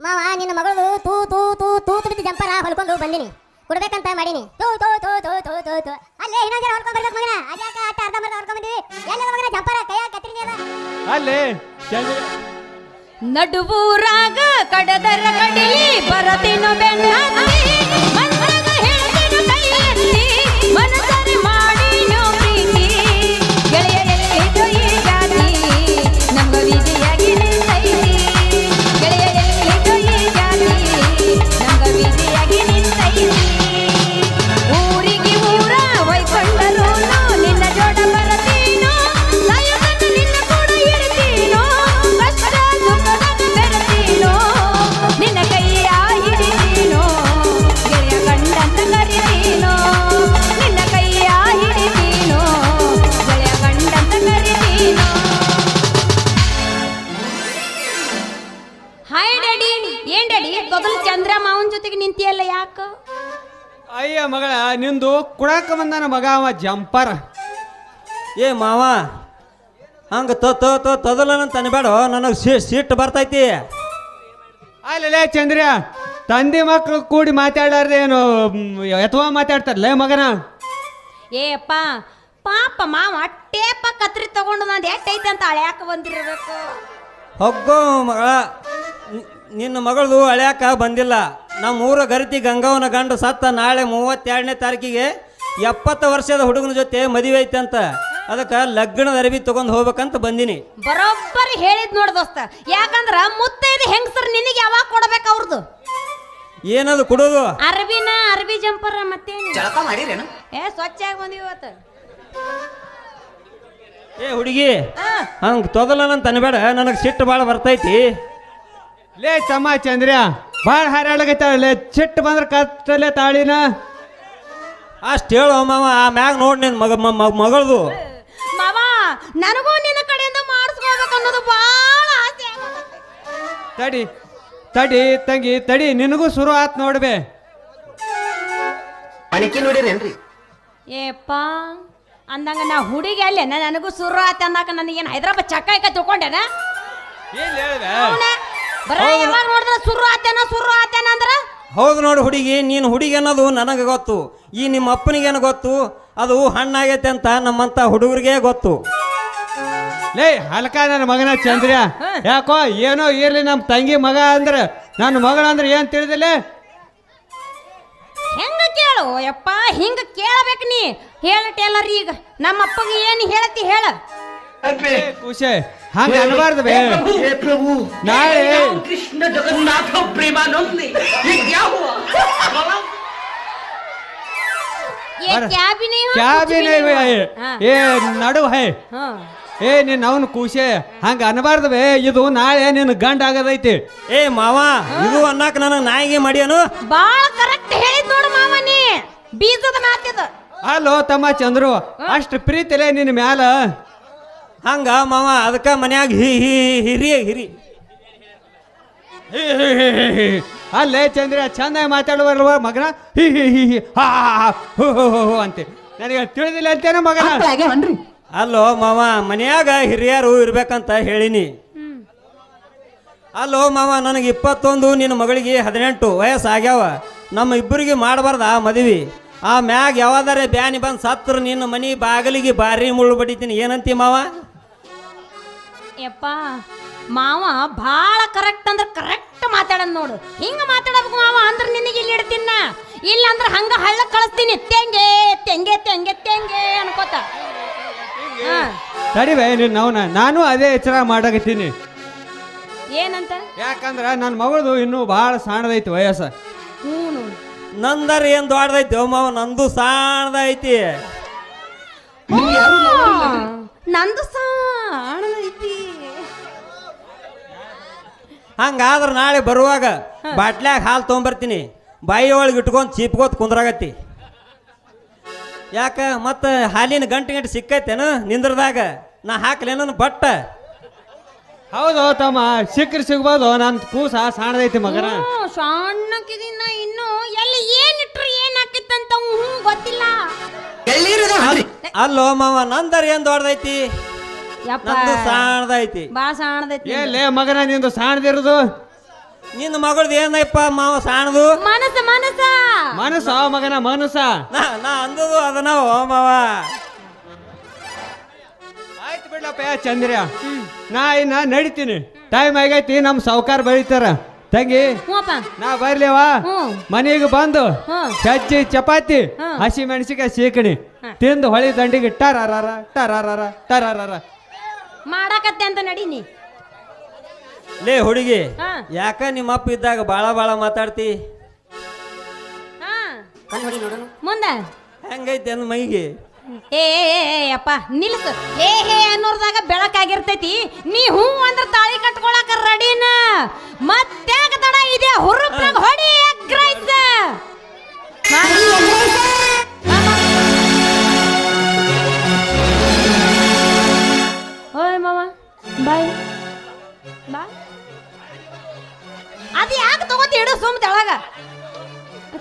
ಮಾವ ನಿನ್ನ ಮಗಳು ತೂ ತೂ ತೂ ತೂತು ಬಿದ್ದು ಜಂಪರ ಹೊಲ್ಕೊಂಡು ಬಂದಿನಿ ಕೊಡ್ಬೇಕಂತ ಮಾಡೀನಿ. ತೂ ತೂ ತೂ ತೂ ತೂ ತೂ ತೂ ಅಲ್ಲೇ ಇನ್ನೊಂದ್ ಜನ ಹೊಲ್ಕೊಂಡ್ ಬರ್ಬೇಕು ಮಗನ. ಅದ್ಯಾಕ ಆಟ ಅರ್ಧ ಮರ್ಧ ಹೊಲ್ಕೊಂಡ್ ಬಂದಿವಿ. ಎಲ್ಲ ಮಗನ ಜಂಪರ ಕೈಯಾಗ ಕತ್ರಿನಿ ಅದ ಅಲ್ಲೇ ನಡುವೂರಾಗ ಕಡದರ ಕಡಿಲಿ ಬರತಿನು ಬೆನ್ನತ್ತಿ ಮನದಾಗ ಹೇಳ್ತಿನು ಕೈ ಎತ್ತಿ ಮನಸರಿ ಮಾಡಿನು ಪ್ರೀತಿ ಗೆಳೆಯರೆಲ್ಲಿದು ಈ ಜಾತಿ ನಮ್ಗ ವಿಧಿಯಾಗಿ ನಿಂತೈತಿ ಗೆಳೆಯರೆಲ್ಲಿದು ಈ ಜಾತಿ ನಮ್ಗ ವಿಧಿಯಾಗಿ ನಿಂತೈತಿ ಊರಿಗೆ ಊರ ಒಯ್ಕೊಂಡರು ನಿನ್ನ ಜೋಡ ಬರತೀನೋ ಸಾಯುಗನ ನಿನ್ನ ಕೂಡ ಇರ್ತೀನೋ ಕಷ್ಟ ದುಃಖದಾಗ ಬೆರತೀನೋ ನಿನ್ನ ಕೈಯ ಹಿಡಿತೀನೋ ಗೆಳೆಯ ಗಂಡಂತ ಕರಿತೀನೋ ನಿನ್ನ ಕೈಯ ಹಿಡಿತೀನೋ ಗೆಳೆಯ ಗಂಡಂತ ಕರಿತೀನೋ. Hi daddy. ಏನ್ ಡ್ಯಾಡಿ ಬಗಲ್ ಚಂದ್ರ ಮಾವನ್ ಜೊತೆಗೆ ನಿಂತಿಯಲ್ಲ ಯಾಕ? ಅಯ್ಯ ಮಗಳ ನಿಂದು ಕುಡಾಕ ಬಂದಾನ ಮಗ ಅವ ಜಂಪರ್. ಏ ಮಾವ ಹಂಗೆ ತೊದಲನಂತ ಅನ್ಬೇಡ, ನನಗೆ ಸಿಟ್ಟು ಬರ್ತೈತಿ. ಅಲ್ಲೇ ಚಂದ್ರ ತಂದೆ ಮಕ್ಕಳು ಕೂಡಿ ಮಾತಾಡಾರ್ದೆ ಏನು ಅಥವಾ ಮಾತಾಡ್ತಾರಲ್ಲ ಮಗನ. ಏಪ್ಪ ಪಾಪ ಮಾವ ಟೇಪ ಕತ್ರಿ ತಗೊಂಡು ನಂದು ಎಟ್ಟೈತೆ ಅಂತ ಅಳ್ಯಾಕ ಬಂದಿರಬೇಕು. ಹೊಗ್ಗೋ ಮಗಳ, ನಿನ್ನ ಮಗಳದು ಅಳ್ಯಾಕ ಬಂದಿಲ್ಲ. ನಮ್ಮ ಊರ ಗರಿತಿ ಗಂಗವನ ಗಂಡು ಸತ್ತ ನಾಳೆ 32ನೇ ತಾರೀಕಿಗೆ 70 ವರ್ಷದ ಹುಡುಗನ ಜೊತೆ ಮದುವೆ ಐತೆ ಅಂತ. ಅದಕ್ಕೆ ಲಗ್ನದ ಅರಿವಿ ತಗೊಂಡು ಹೋಗ್ಬೇಕಂತ ಬಂದಿನಿ. ಬರೋಬ್ಬರಿ ಹೇಳಿದ್ ನೋಡ ದೋಸ್ತ. ಯಾಕಂದ್ರ ಮುತ್ತೈದು ಹೆಂಗಸರು ನಿನಗೆ ಯಾವಾಗ ಕೊಡ್ಬೇಕು ಅವ್ರದ್ದು? ಏನದು ಕೊಡೋದು? ಅರ್ಬಿ ಜಂಪರ್ ಮತ್ತೇನು ಜಳಕ ಮಾಡಿರೇನು? ಸ್ವಚ್ಛ ಆಗಿ ಬಂದಿವಿ ಇವತ್ತು. ಏ ಹುಡುಗಿ ಹಂಗೆ ತೊದಲನಂತ ಅನ್ಬೇಡ, ನನಗೆ ಸಿಟ್ಟು ಭಾಳ ಬರ್ತೈತಿ. ಲೇ ತಮ್ಮ ಚಂದ್ರ ಭಾಳ ಹಾರಾಡಕತ್ತಾಳೆ. ಸಿಟ್ಟು ಬಂದ್ರೆ ಕತ್ತಲೆ ತಾಳಿನ ಅಷ್ಟು ಹೇಳು ಮಾವ. ಆ ಮ್ಯಾಗ ನೋಡಿ ನಿನ್ನ ಮಗಳದು. ಮಾವ ನನಗೂ ನಿನ್ನ ಕಡೆಯಿಂದ ಮಾಡಿಸ್ಕೊಳ್ಬೇಕು ಅನ್ನೋದು ಭಾಳ ಆಸೆ ಆಗತ್ತೆ. ತಡಿ ತಡಿ ತಂಗಿ ತಡಿ, ನಿನಗೂ ಶುರು ಆತ್ ನೋಡ್ಬೆ. ಪಣಿಕಿ ನೋಡಿರೇನ್ರಿ? ಏಪ್ಪ ಅಂದಂಗ ನಾ ಹುಡುಗಿ ಅಲ್ಲೇ ನನಗೂ ಸುರು ಆತ ಅಂದಾಕ ನನಗೇನು ಹೈದ್ರಾಬಾದ್ ಚಕ್ಕಾಯ್ಕ ತಿಳ್ಕೊಂಡೇನ? ಏನ್ ಹೇಳ್ದೆ? ಬರ ಯಾವಾಗ ನೋಡಿದ್ರ ಸುರು ಆತೇನ ಅಂದ್ರ ಹೌದು ನೋಡು ಹುಡುಗಿ, ನೀನು ಹುಡುಗಿ ಅನ್ನೋದು ನನಗೆ ಗೊತ್ತು. ಈ ನಿಮ್ಮ ಅಪ್ಪನಿಗೇನು ಗೊತ್ತು? ಅದು ಹಣ್ಣಾಗೈತೆ ಅಂತ ನಮ್ಮಂತ ಹುಡುಗರಿಗೆ ಗೊತ್ತು. ಲೇ ಹಲ್ಕ ನನ್ನ ಮಗನ ಚಂದ್ರ, ಯಾಕೋ ಏನೋ ಇರ್ಲಿ ನಮ್ಮ ತಂಗಿ ಮಗ ಅಂದ್ರೆ ನನ್ನ ಮಗಳ ಅಂದ್ರೆ ಏನ್ ತಿಳಿದಿಲ್ಲ? ಹೆಂಗ ಕೇಳು ಯಪ್ಪ, ಹಿಂಗ ಕೇಳಬೇಕು ನೀ. ಹೇಳ ಟೇಲರ್, ಈಗ ನಮ್ಮ ಅಪ್ಪಗೆ ಏನು ಹೇಳತಿ ಹೇಳ. ಖುಷಿ ಹಂಗ ಅನ್ಬಾರ್ದು ಬೇ. हे प्रभु, नारे कृष्ण जगन्नाथ प्रेमानंद, ये क्या हुआ? ये क्या भी नहीं हो, क्या कुछ भी नहीं हुआ. है, हाँ. ये ನಡು है. हाँ. ಏ ನೀನ್ ಅವನು ಖುಷಿ ಹಂಗ ಅನ್ಬಾರ್ದು ಬೇ. ಇದು ನಾಳೆ ನಿನ್ ಗಂಡ ಆಗದೈತಿ. ಏ ಮಾವ, ಇದು ಅನ್ನಕ್ ನನಗೆ ನಾಯಿಗೆ ಮಾಡ್ಯಾನು. ಬಾಳ ಕರೆಕ್ಟ್ ಹೇಳಿದ್ ನೋಡು ಮಾವ ನೀ. ಬೀಜದ ಮಾತಿದ. ಅಲ್ಲೋ ತಮ್ಮ ಚಂದ್ರು, ಅಷ್ಟು ಪ್ರೀತಿಲೇ ನಿನ್ನ ಮ್ಯಾಲ. ಹಂಗ ಮಾವ ಅದಕ್ಕೆ ಮನ್ಯಾಗ ಹಿರಿ ಅಲ್ಲೇ ಚಂದ್ರ ಚಂದ ಮಾತಾಡುವಲ್ವ ಮಗನ. ಹಿ ಹಿ ಹಿ ಹಿ ಹಾ ಹೋ ಹೋ ಹೋ ಅಂತೆ. ನನಗೆ ತಿಳಿದಿಲ್ಲ ಅಂತೇನೋ ಮಗನ. ಆಗ್ಯಾವನ್ರಿ? ಅಲ್ಲೋ ಮಾವ, ಮನ್ಯಾಗ ಹಿರಿಯರು ಇರ್ಬೇಕಂತ ಹೇಳಿನಿ. ಅಲ್ಲೋ ಮಾವ, ನನಗೆ 21, ನಿನ್ನ ಮಗಳಿಗೆ 18 ವಯಸ್ಸು ಆಗ್ಯಾವ. ನಮ್ಮ ಇಬ್ಬರಿಗೆ ಮಾಡಬಾರ್ದ ಮದುವೆ. ಆ ಮ್ಯಾಗ ಯಾವಾದರೆ ಬ್ಯಾನಿ ಬಂದು ಸತ್ರ ನಿನ್ನ ಮನೆ ಬಾಗಿಲಿಗೆ ಬಾರಿ ಮುಳ್ಳು ಬಡಿತೀನಿ. ಏನಂತಿ ಮಾವ? ಯಪ್ಪ ಮಾವ ಭಾಳ ಕರೆಕ್ಟ್ ಅಂದ್ರೆ ಕರೆಕ್ಟ್ ಮಾತಾಡೋದು ನೋಡು. ಹಿಂಗ ಮಾತಾಡಬೇಕು ಮಾವ ಅಂದ್ರೆ ನಿನಗೆ ಇಲ್ಲಿ ಇಡ್ತೀನ. ಇಲ್ಲ ಅಂದ್ರೆ ಹಂಗ ಹಳ್ಳ ಕಳಿಸ್ತೀನಿ. ತೆಂಗೆ ತೆಂಗೆ ತೆಂಗೆ ತೆಂಗೆ ಅನ್ಕೋತ. ತಡಿ ಬೇ ನೀನು ಅವನ. ನಾನು ಅದೇ ಎಚ್ಚರ ಮಾಡಕತ್ತೀನಿ. ಏನಂತ? ಯಾಕಂದ್ರ ನನ್ನ ಮಗಳದು ಇನ್ನೂ ಭಾಳ ಸಣ್ಣದೈತಿ ವಯಸ್ಸು. ಹ್ಞೂ ನಂದರ ಏನು ದೊಡ್ಡದೈತಿ ಮಾವ, ನಂದು ಸಣ್ಣದೈತಿ. ನಂದು ಸಾಣದೈತಿ. ಹಂಗಾದ್ರೆ ನಾಳೆ ಬರುವಾಗ ಬಾಟ್ಲ್ಯಾಗ ಹಾಲು ತೊಗೊಂಬರ್ತೀನಿ. ಬಾಯಿ ಒಳಗೆ ಇಟ್ಕೊಂಡು ಚೀಪ್ಕೋತ್ ಕುಂದ್ರಾಗತ್ತಿ. ಯಾಕ ಮತ್ತೆ ಹಾಲಿನ ಗಂಟೆ ಸಿಕ್ಕೈತೇನು ನಿಂದ್ರದಾಗ? ನಾ ಹಾಕ್ಲೇನ ಬಟ್ಟ? ಹೌದು ತಮ್ಮ, ಸಿಗ್ಬೋದು. ನನ್ನ ಕೂಸ ಸಣ್ಣದೈತಿ ಮಗನ. ಸಣ್ಣಕ್ಕಿದಿನ ಇನ್ನು ಎಲ್ಲಿ ಏನಿಟ್ರು ಏನ್ ಹಾಕಿತ್ತಂತ ಗೊತ್ತಿಲ್ಲ. ಅಲ್ಲೋ ಮಾವ, ನಂದರ ಏನ್ ದೊಡ್ಡದೈತಿ? ನಂದು ಸಣ್ಣದೈತಿ. ಬಾ ಸಣ್ಣದೈತಿ. ಏ ಮಗನ ನಿಂದು ಸಣ್ಣದಿರೋದು? ನಿನ್ನ ಮಗಳದು ಏನಪ್ಪ ಮಾವ ಸಾಣದು ಮನಸ ಮನಸ ಮನಸ್ಸ ಮಗನ ಮನಸ್ಸ. ನಾ ಅಂದದು ಅದನ್ನ ಓ ಮಾವ. ಆಯ್ತು ಬಿಡ್ಲಪ್ಪ ಚಂದ್ರ, ನಾ ಇನ್ನ ನಡಿತೀನಿ. ಟೈಮ್ ಆಗೈತಿ, ನಮ್ಮ ಸಾವುಕಾರ ಬೆಳಿತಾರ. ತಂಗಿ ಹ್ಞೂಪ್ಪ. ನಾ ಬರ್ಲೇವಾ? ಹ್ಮ್. ಮನೆಗೆ ಬಂದು ಹ್ಮ್. ಸಜ್ಜಿ ಚಪಾತಿ ಹ್ಮ್. ಹಸಿ ಮೆಣಸಿಕಾಯಿ ಸೀಕಣಿ ತಿಂದು ಹೊಳಿ ದಂಡಿಗೆ ಟರಾರ ಟರಾರ ಟರಾರ ಮಾಡಾಕತ್ತೆ ಅಂತ ನಡೀನಿ. ಲೇ ಹುಡುಗಿ, ಹಾ. ಯಾಕ ನಿಮ್ಮ ಅಪ್ಪ ಇದ್ದಾಗ ಬಾಳ ಮಾತಾಡ್ತಿ? ಹಾ ಮುಂದ ಹೆಂಗೈತಿ ಅಂದ್ ಮೈಗೆ? ಏ ಅಪ್ಪ ನಿಲ್ಸು. ಹೇ ಅನ್ನೋರ್ದಾಗ ಬೆಳಕಾಗಿರ್ತೈತಿ. ನೀ ಹೂ ಅಂದ್ರ ತಾಳಿ ಕಟ್ಕೊಳಕ ರೆಡಿನ. ಮತ್ತ್ಯಾಕ ತಡ ಇದೆ? ಹುರುಪ್ರಾಗ ಹೊಡಿ ಎಗ್ ರೈಸ್. ಓಯ್ ಮಾವ ಬಾಯ್ ಬಾಯ್. ಅದು ಯಾಕೆ ತಗೋತಿ? ಇಡು ಸುಮ್ಮ ತೆಳಗ.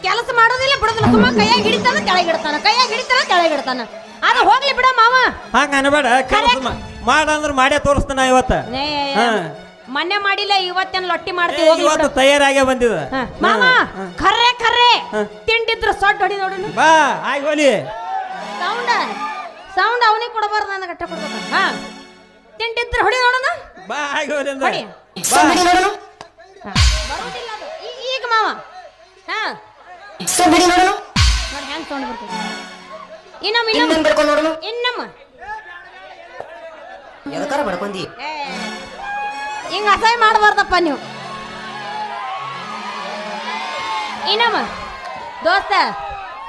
ಕೆಲಸ ಮಾಡೋದಿಲ್ಲ ಬಿಡೋದಿಲ್ಲ. ಸುಮ್ಮ ಕೈಯಾಗ ಹಿಡಿತಾನ ತೆಳಗಿಡ್ತಾನ, ಕೈಯಾಗ ಹಿಡಿತಾನ ತೆಳಗಿಡ್ತಾನ. ಅದು ಹೋಗ್ಲಿ ಬಿಡ ಮಾವ. ಹಂಗ ಅನ್ಬೇಡ. ಕೆಲಸ ಮಾಡ ಅಂದ್ರೆ ಮಾಡೇ ತೋರಿಸ್ತಾನ ಇವತ್ತ. ಮೊನ್ನೆ ಮಾಡಿಲ್ಲ, ಇವತ್ತೇನ್ ಲೊಟ್ಟಿ ಮಾಡ್ತೀವಿ. ಇವತ್ತು ತಯಾರಾಗೇ ಬಂದಿದ ಮಾವ. ಖರೆ ಖರೆ ತಿಂಡಿದ್ರ ಸೊಡ್ಡ ಹೊಡಿ ನೋಡೋಣ. ಬಾ ಆಗಿ ಹೋಲಿ. ಸೌಂಡ್ ಅವನಿಗೆ ಕೊಡಬಾರ್ದು, ನನಗೆ ಅಟ್ಟ ಕೊಡ್ಬೇಕು. ಹಾ ತಿಂಡಿದ್ರ ಹೊಡಿ ನೋಡೋಣ. ಬಾ ಆಗಿ ಹೋಲಿ ಅಂದ. ಹೊಡಿ. ಬಾ. ಬರೋದಿಲ್ಲ ಅದು. ಈಗ ಮಾವ ಹಾ ನೋಡಿ ಹೆಂಗ್ ಸೌಂಡ್ ಬರ್ತದೆ. ಇನ್ನಮ್ಮ ಎದಕಾರ ಬಡ್ಕೊಂಡಿ ಹಿಂಗ ಅಸಹ್ಯ ಮಾಡಬಾರ್ದಪ್ಪ ನೀವು. ಇನ್ನಮ್ಮ ದೋಸ್ತ,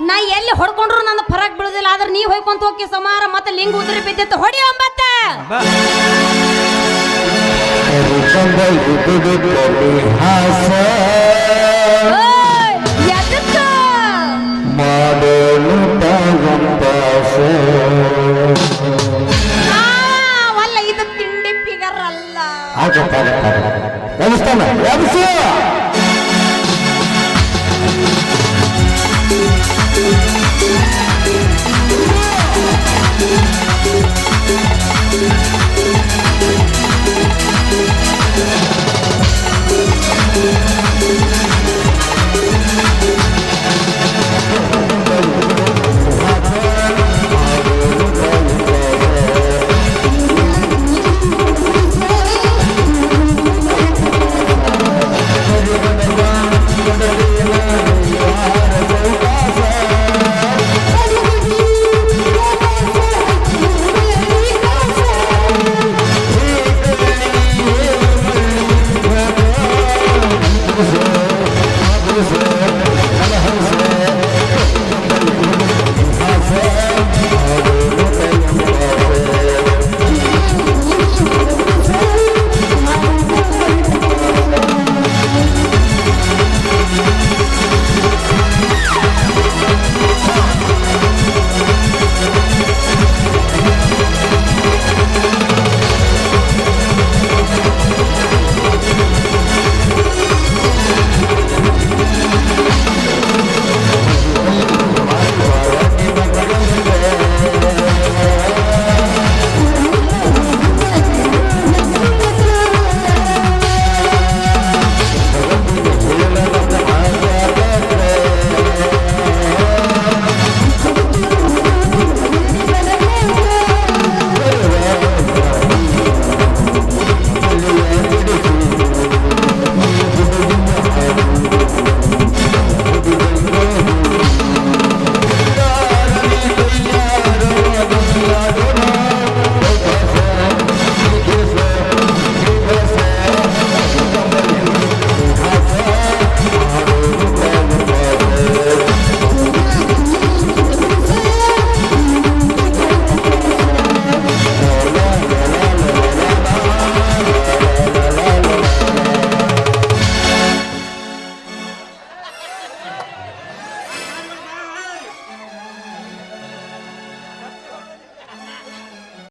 ನಾ ಎಲ್ಲಿ ಹೊಡ್ಕೊಂಡ್ರು ನನ್ನ ಫರಕ್ ಬೀಳುದಿಲ್ಲ. ಆದ್ರೆ ನೀವ್ ಹೊಯ್ಕೊಂತ ಹೋಗಿ ಸಮಾರ ಮತ್ತೆ ಲಿಂಗ ಉದ್ರಿ ಬಿದ್ದಿತ್ತು. ಹೊಡಿ 9. ಬಾ. ವಲ್ಲ ಇದು ತಿಂಡಿ ಫಿಗರ್ ಅಲ್ಲ.